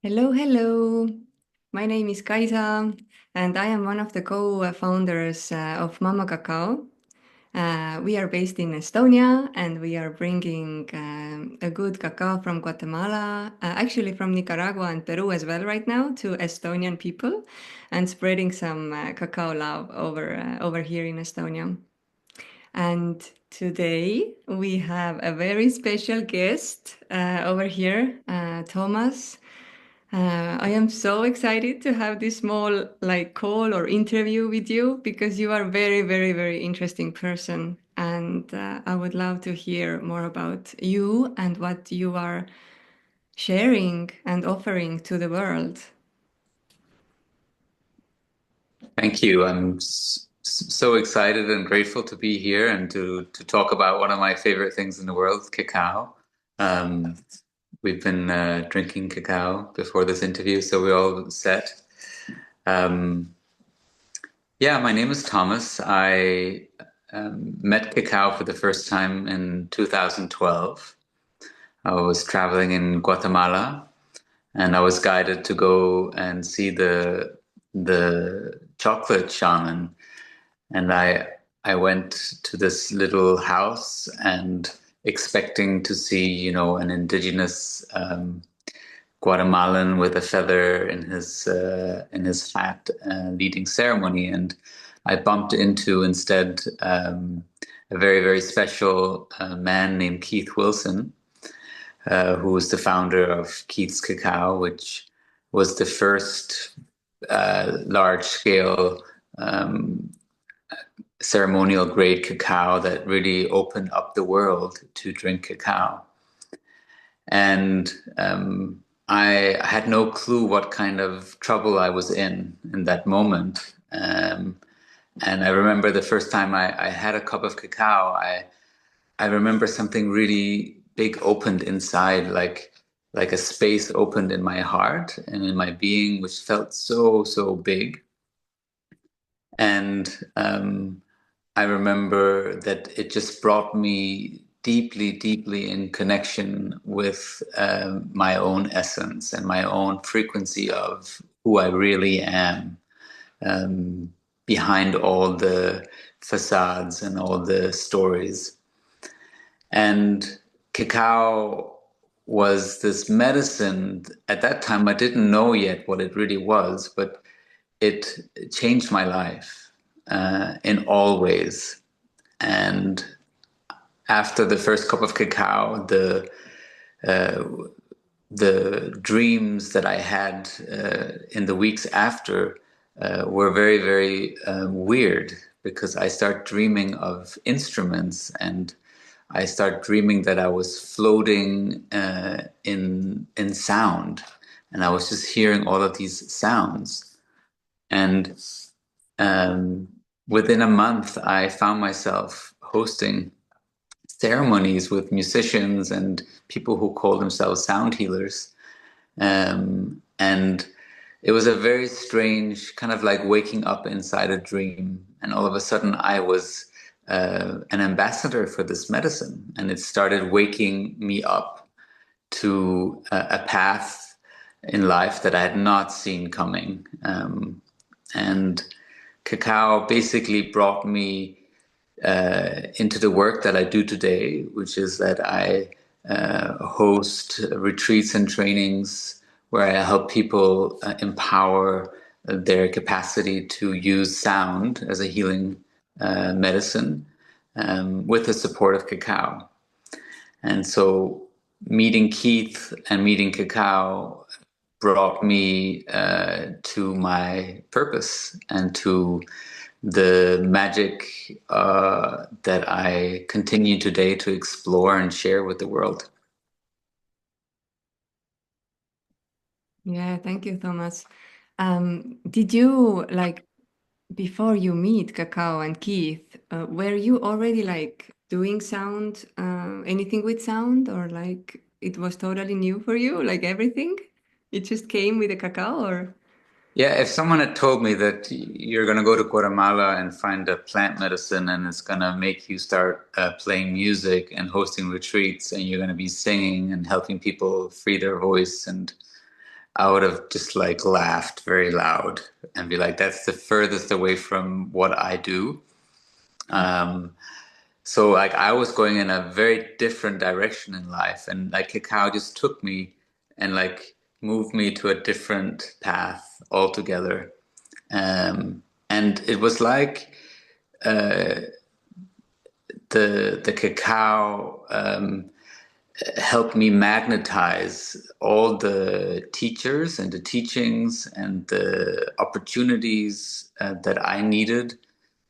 Hello, hello. My name is Kaisa, and I am one of the co-founders of Mama Cacao. We are based in Estonia, and we are bringing a good cacao from Guatemala, actually from Nicaragua and Peru as well right now, to Estonian people, and spreading some cacao love over here in Estonia. And today we have a very special guest over here, Thomas. I am so excited to have this small call or interview with you because you are a very, very, very interesting person. And I would love to hear more about you and what you are sharing and offering to the world. Thank you. I'm so excited and grateful to be here and to talk about one of my favorite things in the world, cacao. Um, we've been drinking cacao before this interview, so we're all set. Um, yeah, my name is Thomas. I met cacao for the first time in 2012. I was traveling in Guatemala, and I was guided to go and see the chocolate shaman. And I went to this little house and expecting to see, an indigenous Guatemalan with a feather in his hat leading ceremony, and I bumped into instead a very very special man named Keith Wilson, who was the founder of Keith's Cacao, which was the first large scale ceremonial grade cacao that really opened up the world to drink cacao. And I had no clue what kind of trouble I was in that moment. And I remember the first time I had a cup of cacao, I remember something really big opened inside, like a space opened in my heart and in my being, which felt so, so big. And I remember that it just brought me deeply, deeply in connection with my own essence and my own frequency of who I really am, um, behind all the facades and all the stories. And cacao was this medicine. At that time, I didn't know yet what it really was, but it changed my life in all ways. And after the first cup of cacao, uh, the dreams that I had in the weeks after were very, very weird because I start dreaming of instruments and I start dreaming that I was floating in sound, and I was just hearing all of these sounds. And um, within a month, I found myself hosting ceremonies with musicians and people who call themselves sound healers. And it was a very strange kind of like waking up inside a dream. And all of a sudden, I was an ambassador for this medicine. And it started waking me up to a path in life that I had not seen coming. And cacao basically brought me into the work that I do today, which is that I host retreats and trainings where I help people empower their capacity to use sound as a healing medicine with the support of cacao. And so meeting Keith and meeting cacao brought me to my purpose and to the magic that I continue today to explore and share with the world. Yeah, thank you, Thomas. Did you before you meet Cacao and Keith, were you already doing sound, anything with sound, or it was totally new for you, like everything? It just came with the cacao, or? Yeah, if someone had told me that you're going to go to Guatemala and find a plant medicine and it's going to make you start playing music and hosting retreats and you're going to be singing and helping people free their voice and I would have just like laughed very loud and be like, that's the furthest away from what I do. Um, so like I was going in a very different direction in life, and like Cacao just took me and like moved me to a different path altogether. And it was like the cacao helped me magnetize all the teachers and the teachings and the opportunities that I needed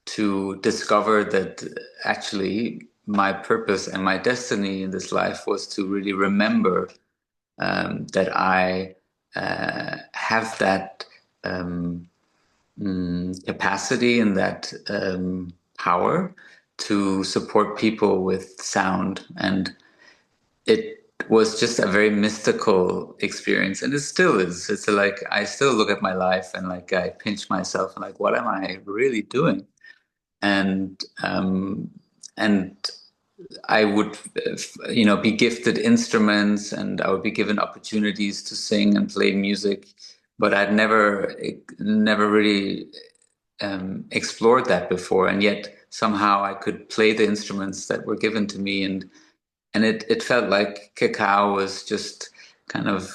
to discover that actually my purpose and my destiny in this life was to really remember that I have that capacity and that power to support people with sound. And it was just a very mystical experience, and it still is. It's like I still look at my life and like I pinch myself and like, what am I really doing? And and I would, be gifted instruments, and I would be given opportunities to sing and play music, but I'd never really explored that before, and yet somehow I could play the instruments that were given to me, and it felt like Cacao was just kind of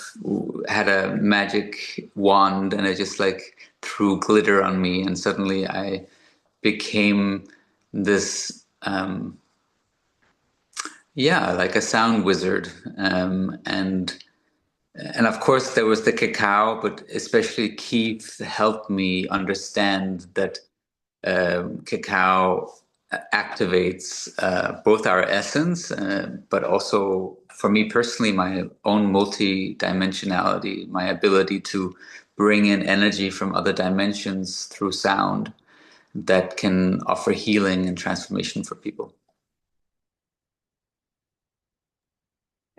had a magic wand, and it just like threw glitter on me, and suddenly I became this like a sound wizard, and of course there was the cacao, but especially Keith helped me understand that cacao activates both our essence, but also for me personally, my own multi-dimensionality, my ability to bring in energy from other dimensions through sound that can offer healing and transformation for people.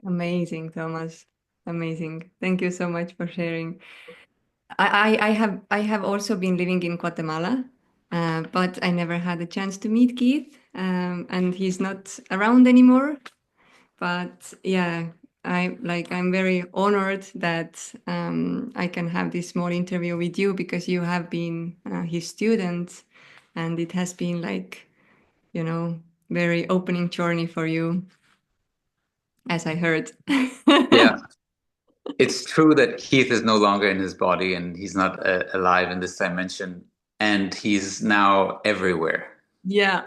Amazing, Thomas. Amazing. Thank you so much for sharing. I have also been living in Guatemala, but I never had a chance to meet Keith, and he's not around anymore. But yeah, I'm very honored that I can have this small interview with you because you have been his student, and it has been like, you know, very opening journey for you, as I heard. Yeah, it's true that Keith is no longer in his body and he's not alive in this dimension, and he's now everywhere. Yeah.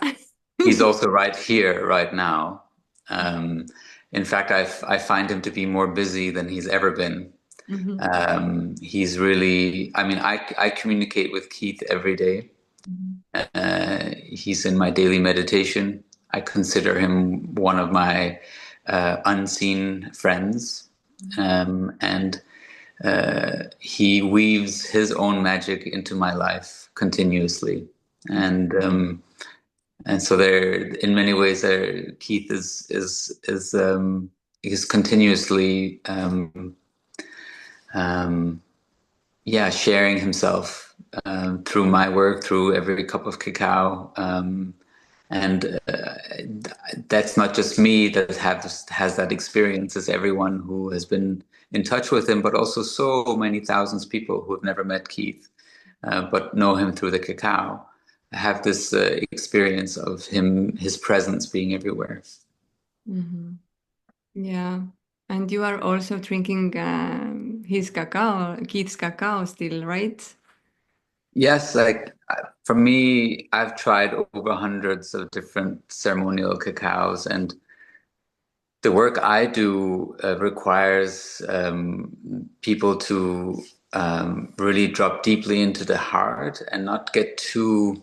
He's also right here, right now. Um, in fact, I find him to be more busy than he's ever been. Mhm. He's really, I mean, I communicate with Keith every day. Mhm. He's in my daily meditation. I consider him one of my unseen friends. And he weaves his own magic into my life continuously. And so there, in many ways, Keith is continuously sharing himself through my work, through every cup of cacao. And that's not just me that has that experience. It's everyone who has been in touch with him, but also so many thousands of people who have never met Keith, but know him through the cacao. Have this experience of his presence being everywhere. Mhm. Yeah. And you are also drinking his cacao, Keith's cacao still, right? Yes, like for me, I've tried over hundreds of different ceremonial cacaos, and the work I do requires people to really drop deeply into the heart and not get too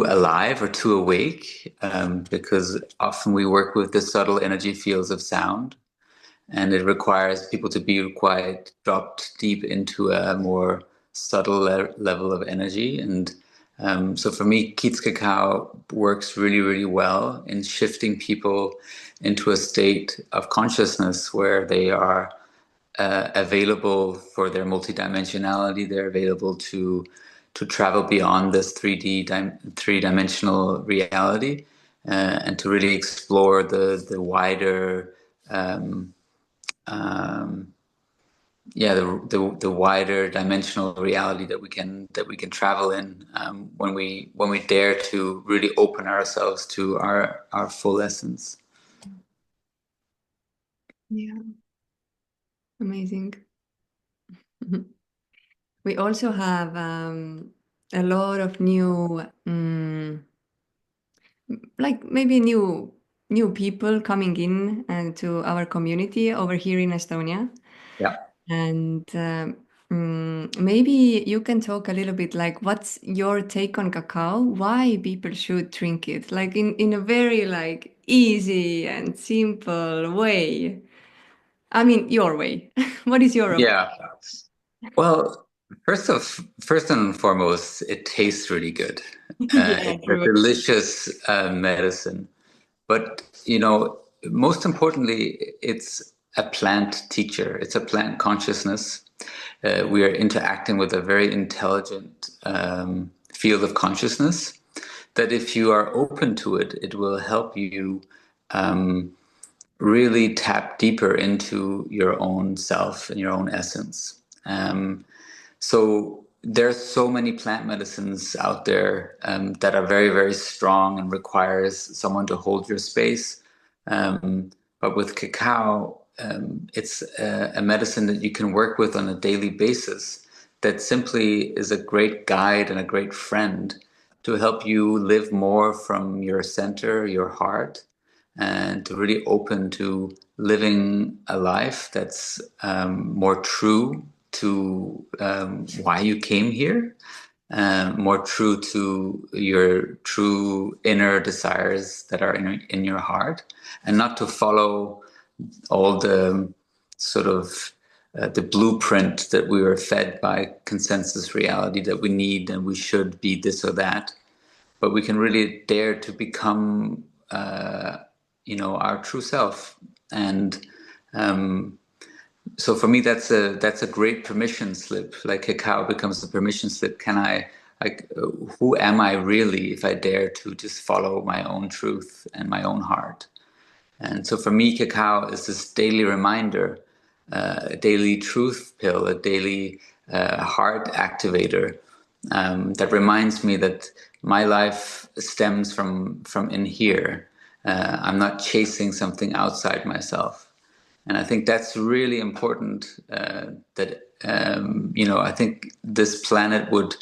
alive or too awake, because often we work with the subtle energy fields of sound, and it requires people to be quite dropped deep into a more subtle level of energy. And so for me, Keats Cacao works really, really well in shifting people into a state of consciousness where they are available for their multidimensionality. They're available to travel beyond this 3D dimensional reality, and to really explore the wider yeah, the wider dimensional reality that we can travel in, when we dare to really open ourselves to our full essence. Yeah, amazing. We also have a lot of new, like maybe new people coming in to our community over here in Estonia. Yeah. And maybe you can talk a little bit like what's your take on cacao? Why people should drink it? Like in a very like easy and simple way. I mean, your way. What is your opinion? Yeah. Well, first and foremost, it tastes really good. Yeah, It's a true. delicious medicine. But, most importantly, it's a plant teacher. It's a plant consciousness. We are interacting with a very intelligent field of consciousness that if you are open to it, it will help you really tap deeper into your own self and your own essence. So there's so many plant medicines out there that are very, very strong and requires someone to hold your space. But with cacao, it's a medicine that you can work with on a daily basis that simply is a great guide and a great friend to help you live more from your center, your heart, and to really open to living a life that's more true to why you came here, more true to your true inner desires that are in your heart, and not to follow all the sort of the blueprint that we were fed by consensus reality that we need and we should be this or that, but we can really dare to become our true self. And so for me, that's a great permission slip. Like cacao becomes a permission slip. Can I, like, who am I really if I dare to just follow my own truth and my own heart? And so for me, cacao is this daily reminder, a daily truth pill, a daily heart activator, that reminds me that my life stems from in here. I'm not chasing something outside myself, and I think that's really important. I think this planet would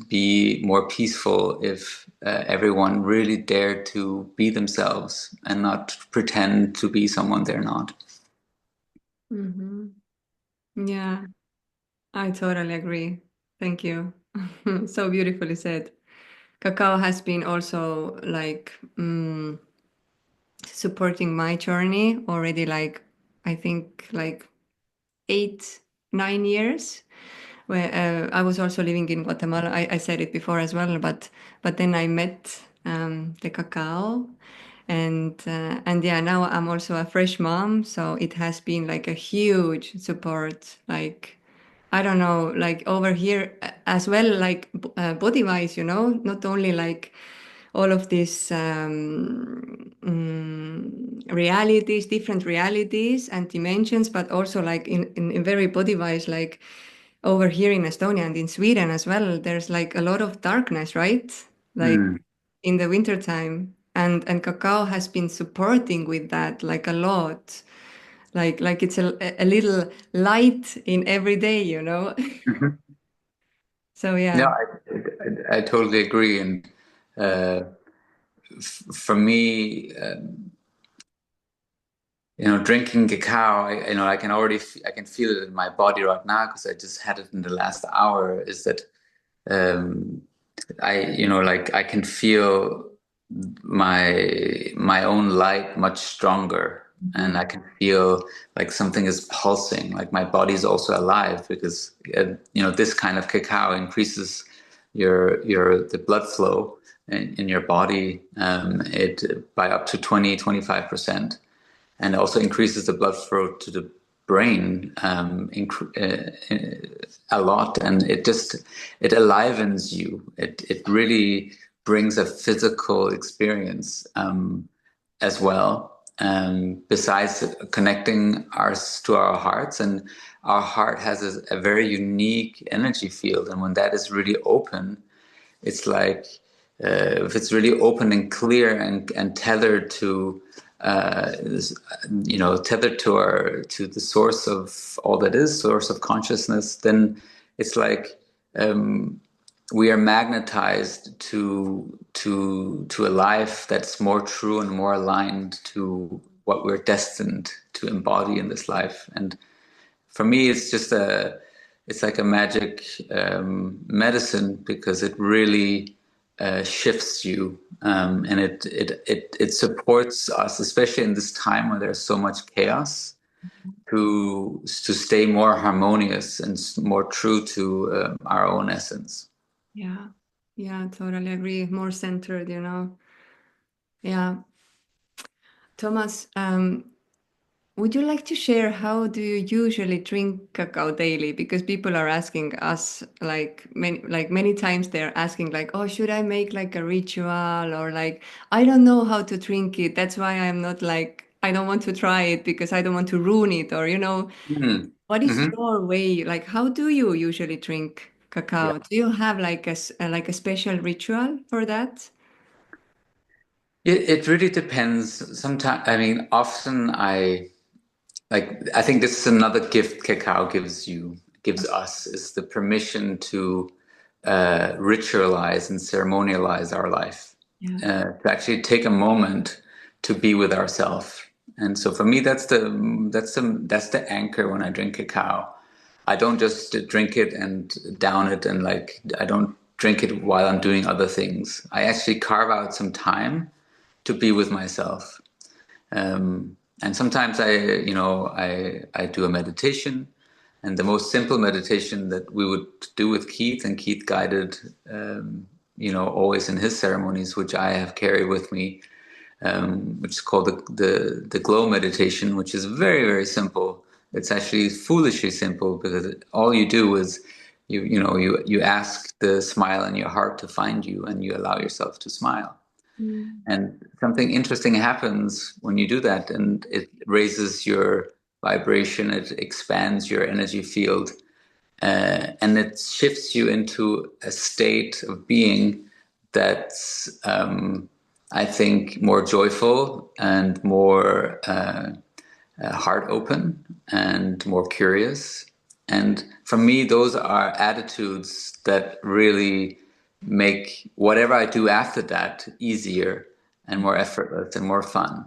be more peaceful if everyone really dared to be themselves and not pretend to be someone they're not. Hmm. Yeah, I totally agree. Thank you. So beautifully said. Cacao has been also like supporting my journey already, like I think like 8, 9 years. Where I was also living in Guatemala. I said it before as well, but then I met the cacao, and yeah, now I'm also a fresh mom, so it has been like a huge support. Like I don't know, like over here as well, like body wise, not only like all of these realities, different realities and dimensions, but also like in very body wise, like over here in Estonia and in Sweden as well, there's like a lot of darkness, right? Like Mm. in the winter time. And cacao has been supporting with that like a lot. Like it's a little light in every day. Mhm. So No, yeah. I totally agree. And uh, for me, drinking cacao, I can already, I can feel it in my body right now because I just had it in the last hour. Is that um, like I can feel my own light much stronger, and I can feel like something is pulsing, like my body is also alive because this kind of cacao increases the blood flow in your body, it by up to 20-25%, and also increases the blood flow to the brain a lot, and it alivens you. It really brings a physical experience as well. besides connecting ours to our hearts. And our heart has a very unique energy field. And when that is really open, it's like if it's really open and clear and tethered to tethered to our to the source of all that is, source of consciousness, then it's like we are magnetized to a life that's more true and more aligned to what we're destined to embody in this life. And for me, it's like a magic medicine, because it really shifts you, and it supports us, especially in this time where there's so much chaos, to stay more harmonious and more true to our own essence. Yeah. Yeah, totally agree. More centered, you know. Yeah. Thomas, would you like to share how do you usually drink cacao daily? Because people are asking us like many times they're asking like, oh, should I make like a ritual, or like I don't know how to drink it. That's why I'm not like I don't want to try it because I don't want to ruin it, or you know, Mm. what is Hmm. your way? Like how do you usually drink Yeah. cacao? Do you have like like a special ritual for that? It really depends. Sometimes, I mean, often I think this is another gift cacao gives us, is the permission to ritualize and ceremonialize our life, Yeah. to actually take a moment to be with ourselves. And so for me, that's the anchor when I drink cacao. I don't just drink it and down it, and like I don't drink it while I'm doing other things. I actually carve out some time to be with myself. And sometimes I do a meditation, and the most simple meditation that we would do with Keith, and Keith guided, always in his ceremonies, which I have carried with me, which is called the glow meditation, which is very, very simple. It's actually foolishly simple, because all you do is you ask the smile in your heart to find you, and you allow yourself to smile. Mm. And something interesting happens when you do that, and it raises your vibration, it expands your energy field, and it shifts you into a state of being that's, I think, more joyful and more heart open and more curious. And for me, those are attitudes that really make whatever I do after that easier and more effortless and more fun.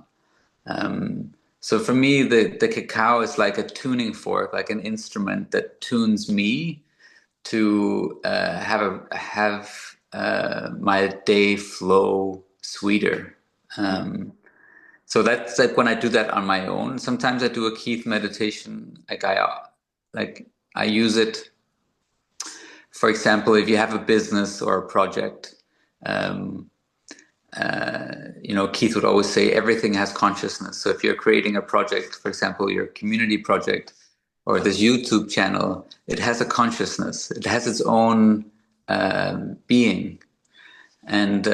So for me, the cacao is like a tuning fork, like an instrument that tunes me to have my day flow sweeter. So that's like when I do that on my own. Sometimes I do a Keith meditation. Like I use it. For example, if you have a business or a project, um, Keith would always say everything has consciousness. So if you're creating a project, for example, your community project or this YouTube channel, it has a consciousness. It has its own being. And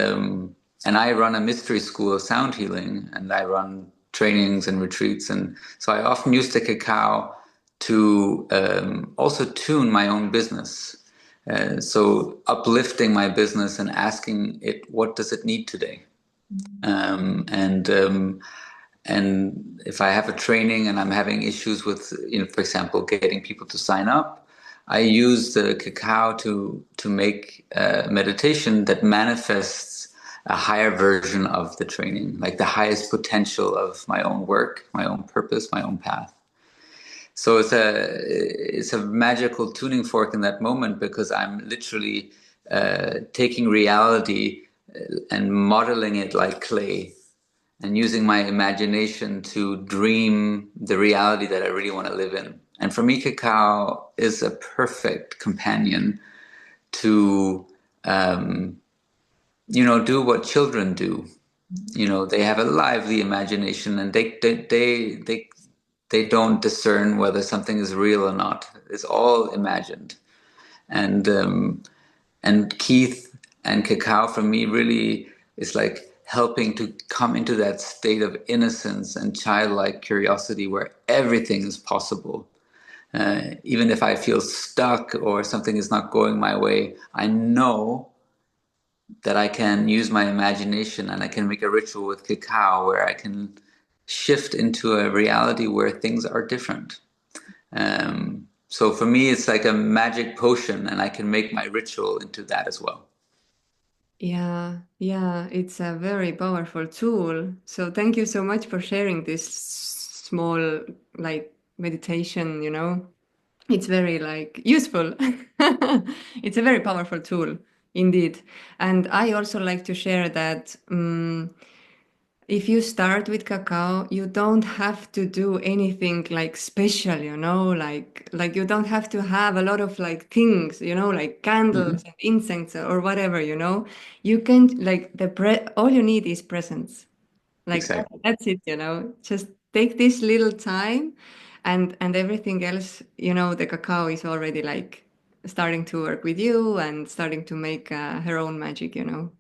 I run a mystery school of sound healing, and I run trainings and retreats, and so I often use the cacao to also tune my own business. So uplifting my business and asking it, what does it need today? Um, and um, and if I have a training and I'm having issues with, for example, getting people to sign up, I use the cacao to make a meditation that manifests a higher version of the training, like the highest potential of my own work, my own purpose, my own path. So it's a magical tuning fork in that moment, because I'm literally taking reality and modeling it like clay, and using my imagination to dream the reality that I really want to live in. And for me, cacao is a perfect companion to, do what children do. They have a lively imagination, and they don't discern whether something is real or not. It's all imagined. And Keith and cacao for me really is like helping to come into that state of innocence and childlike curiosity where everything is possible. Even if I feel stuck or something is not going my way, I know that I can use my imagination and I can make a ritual with cacao where I can shift into a reality where things are different. So for me, it's like a magic potion, and I can make my ritual into that as well. Yeah, yeah, it's a very powerful tool. So thank you so much for sharing this small like meditation, you know. It's very like useful. It's a very powerful tool indeed. And I also like to share that if you start with cacao, you don't have to do anything like special, you know, like you don't have to have a lot of like things, you know, like candles Mhm. and incense or whatever, you know. You can like all you need is presence. Like Exactly. that's it, you know. Just take this little time and everything else, you know, the cacao is already like starting to work with you and starting to make her own magic, you know.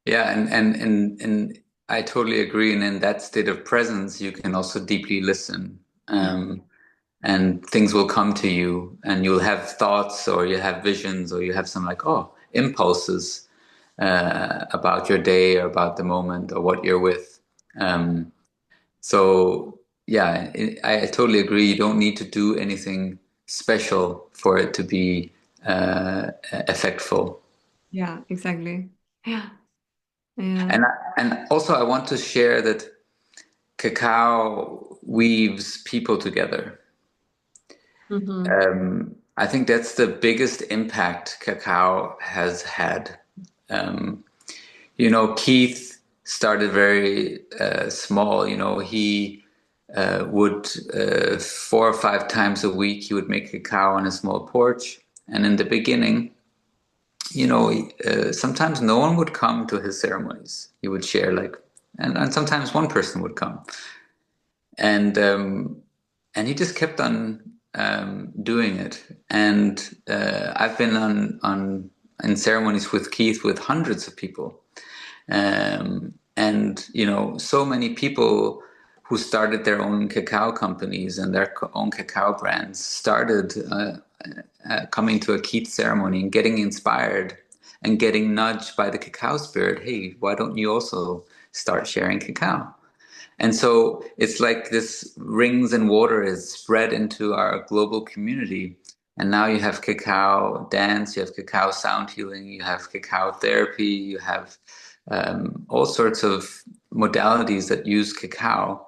Yeah, and I totally agree. And in that state of presence, you can also deeply listen, and things will come to you, and you'll have thoughts, or you have visions, or you have some like impulses about your day, or about the moment, or what you're with. Um, so yeah, I totally agree. You don't need to do anything special for it to be effectful. Yeah, exactly. Yeah. Yeah. And also, I want to share that cacao weaves people together. Mm-hmm. I think that's the biggest impact cacao has had. Um, Keith started very small. He would 4 or 5 times a week he would make cacao on a small porch, and in the beginning, sometimes no one would come to his ceremonies. He would share and sometimes one person would come, and and he just kept on doing it. And I've been on in ceremonies with Keith with hundreds of people, and so many people who started their own cacao companies and their own cacao brands started coming to a Keith ceremony and getting inspired and getting nudged by the cacao spirit. Hey, why don't you also start sharing cacao? And so it's like this rings and water is spread into our global community. And now you have cacao dance, you have cacao sound healing, you have cacao therapy, you have all sorts of modalities that use cacao.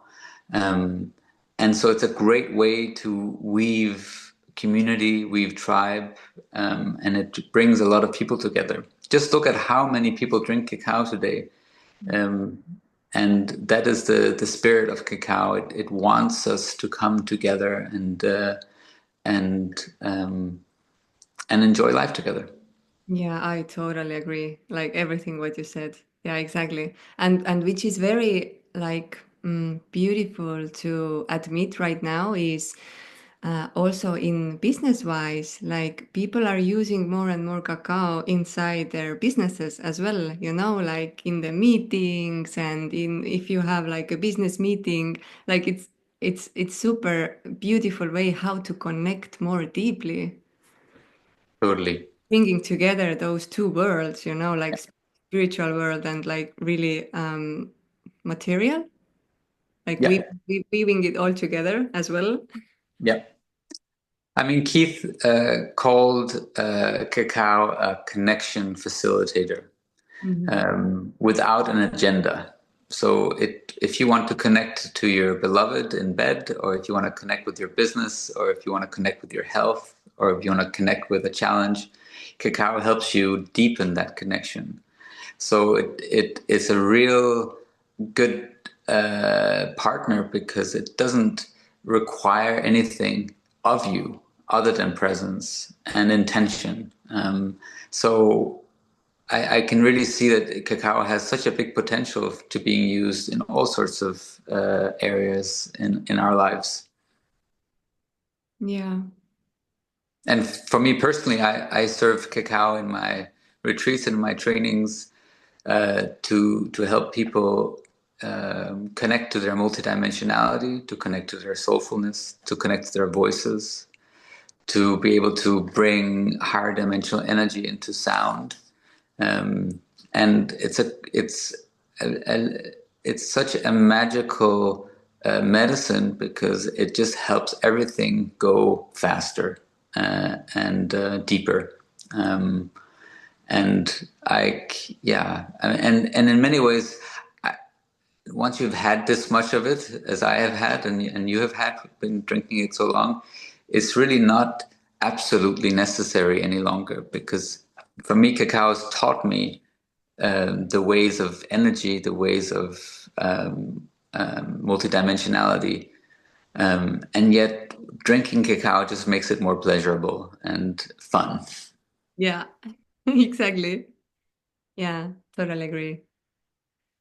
Um, and so it's a great way to weave community, weave tribe, and it brings a lot of people together. Just look at how many people drink cacao today. Um, and that is the spirit of cacao. It wants us to come together and um, and enjoy life together. Yeah, I totally agree. Like everything what you said. Yeah, exactly. And which is very like beautiful to admit right now is also in business wise, like people are using more and more cacao inside their businesses as well, you know, like in the meetings and in if you have like a business meeting, like it's super beautiful way how to connect more deeply, Totally. bringing together those two worlds, you know, like spiritual world and like really material, like Yeah. weaving it all together as well. Yeah. I mean, Keith called cacao a connection facilitator Mhm. without an agenda. So if you want to connect to your beloved in bed, or if you want to connect with your business, or if you want to connect with your health, or if you want to connect with a challenge, cacao helps you deepen that connection. So it is a real good partner because it doesn't require anything of you other than presence and intention. So I can really see that cacao has such a big potential to being used in all sorts of areas in our lives. Yeah. And for me personally, I serve cacao in my retreats and my trainings to help people connect to their multidimensionality, to connect to their soulfulness, to connect to their voices, to be able to bring higher dimensional energy into sound. Um, and it's such a magical medicine because it just helps everything go faster and deeper. Um, and yeah, and in many ways, once you've had this much of it, as I have had, and you have had, been drinking it so long, it's really not absolutely necessary any longer. Because for me, cacao has taught me the ways of energy, the ways of multidimensionality, and yet drinking cacao just makes it more pleasurable and fun. Yeah, exactly. Yeah, totally agree.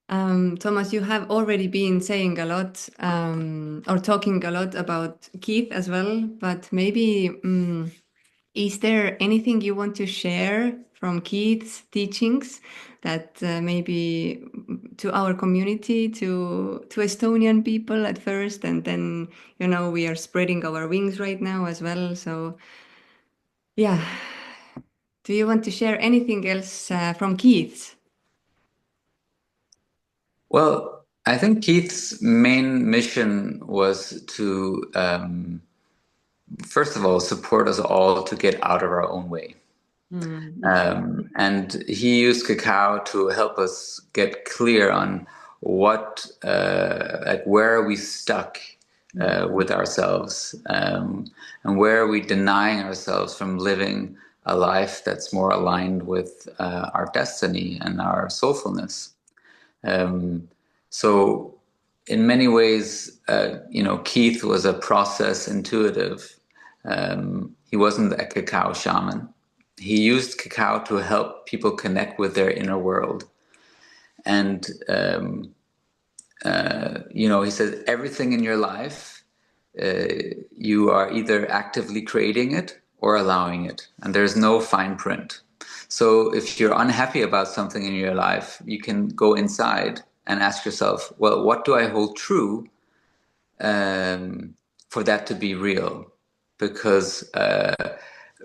Thomas, you have already been saying a lot or talking a lot about Keith as well, but maybe is there anything you want to share from Keith's teachings that maybe to our community, to Estonian people at first, and then we are spreading our wings right now as well. So yeah, do you want to share anything else from Keith's? Well, I think Keith's main mission was to, first of all, support us all to get out of our own way. Exactly. And he used cacao to help us get clear on like where are we stuck with ourselves, and where are we denying ourselves from living a life that's more aligned with our destiny and our soulfulness. Um, so, in many ways, Keith was a process intuitive. He wasn't a cacao shaman. He used cacao to help people connect with their inner world. And, he said, everything in your life, you are either actively creating it or allowing it. And there's no fine print. So if you're unhappy about something in your life, you can go inside and ask yourself, well, what do I hold true for that to be real? Because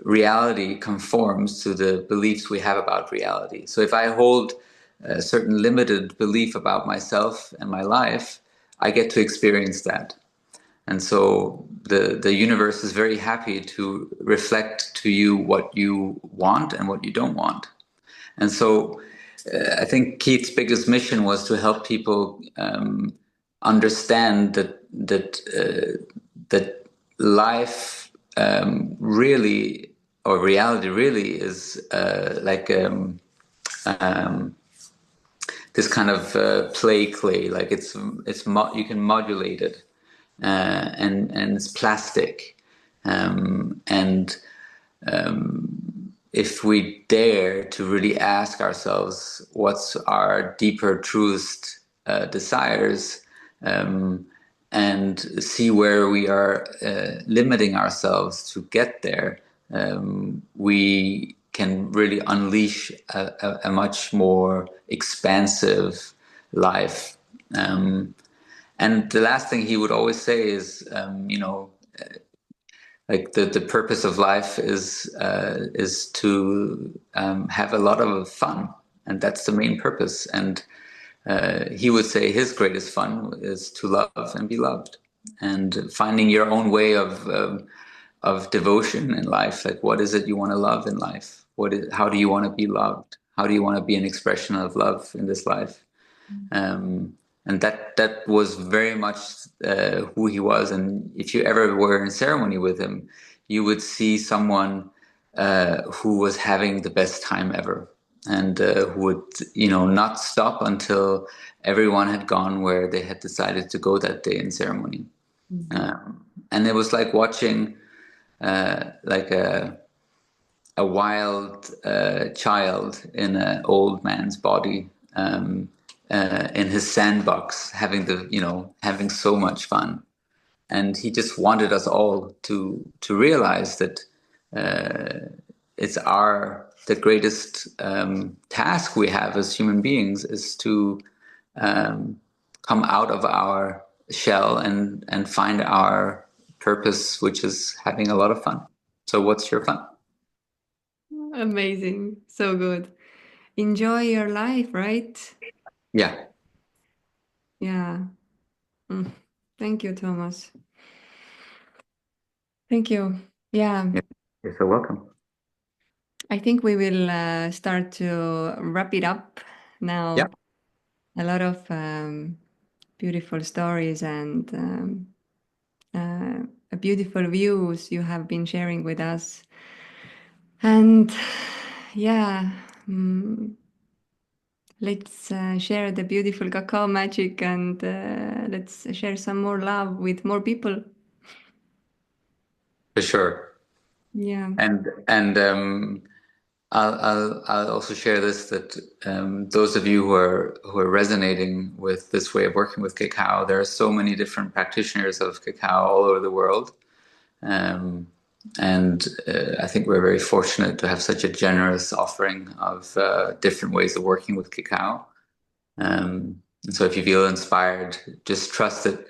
reality conforms to the beliefs we have about reality. So if I hold a certain limited belief about myself and my life, I get to experience that. And so the universe is very happy to reflect to you what you want and what you don't want. And so I think Keith's biggest mission was to help people understand that life really, or reality really, is like this kind of play clay. Like you can modulate it, and it's plastic, and if we dare to really ask ourselves what's our deeper, truest desires, and see where we are limiting ourselves to get there, we can really unleash a much more expansive life. And the last thing he would always say is, like the purpose of life is to have a lot of fun, and that's the main purpose. And he would say his greatest fun is to love and be loved, and finding your own way of devotion in life. Like, what is it you want to love in life? How do you want to be loved? How do you want to be an expression of love in this life? And that was very much who he was. And if you ever were in ceremony with him, you would see someone who was having the best time ever, and who would, not stop until everyone had gone where they had decided to go that day in ceremony. And it was like watching like a wild child in an old man's body, in his sandbox, having so much fun. And he just wanted us all to realize that it's our the greatest task we have as human beings is to um, come out of our shell and find our purpose, which is having a lot of fun. So, what's your fun? Amazing. So good. Enjoy your life, right? Yeah, Yeah. Mm. Thank you, Thomas. Thank you. Yeah. yeah. You're so welcome. I think we will start to wrap it up Yeah, now. A lot of beautiful stories and beautiful views you have been sharing with us. And yeah, let's share the beautiful cacao magic and let's share some more love with more people. for sure. Yeah. And I'll also share this that those of you who are resonating with this way of working with cacao, there are so many different practitioners of cacao all over the world. And I think we're very fortunate to have such a generous offering of different ways of working with cacao. And so if you feel inspired, just trust that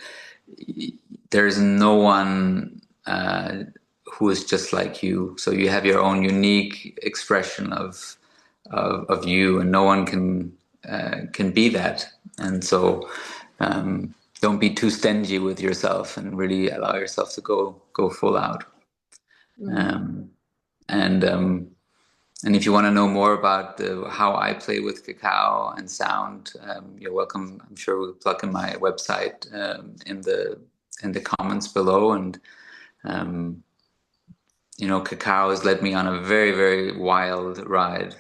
there's no one who is just like you. So you have your own unique expression of you, and no one can be that. And so don't be too stingy with yourself, and really allow yourself to go full out. Mm. Um, and and if you want to know more about how I play with cacao and sound, you're welcome. I'm sure we'll plug in my website in the comments below. And um, cacao has led me on a very, very wild ride.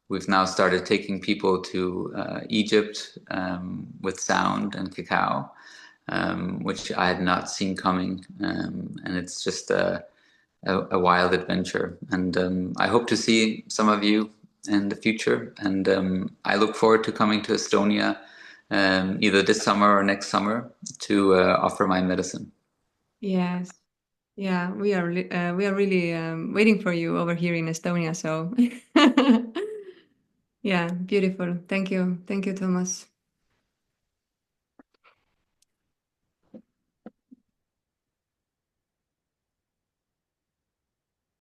We've now started taking people to Egypt with sound and cacao, which I had not seen coming, and it's just a wild adventure. And I hope to see some of you in the future. And I look forward to coming to Estonia either this summer or next summer to offer my medicine. Yes. Yeah, we are really waiting for you over here in Estonia. So, yeah, beautiful. Thank you, Thomas.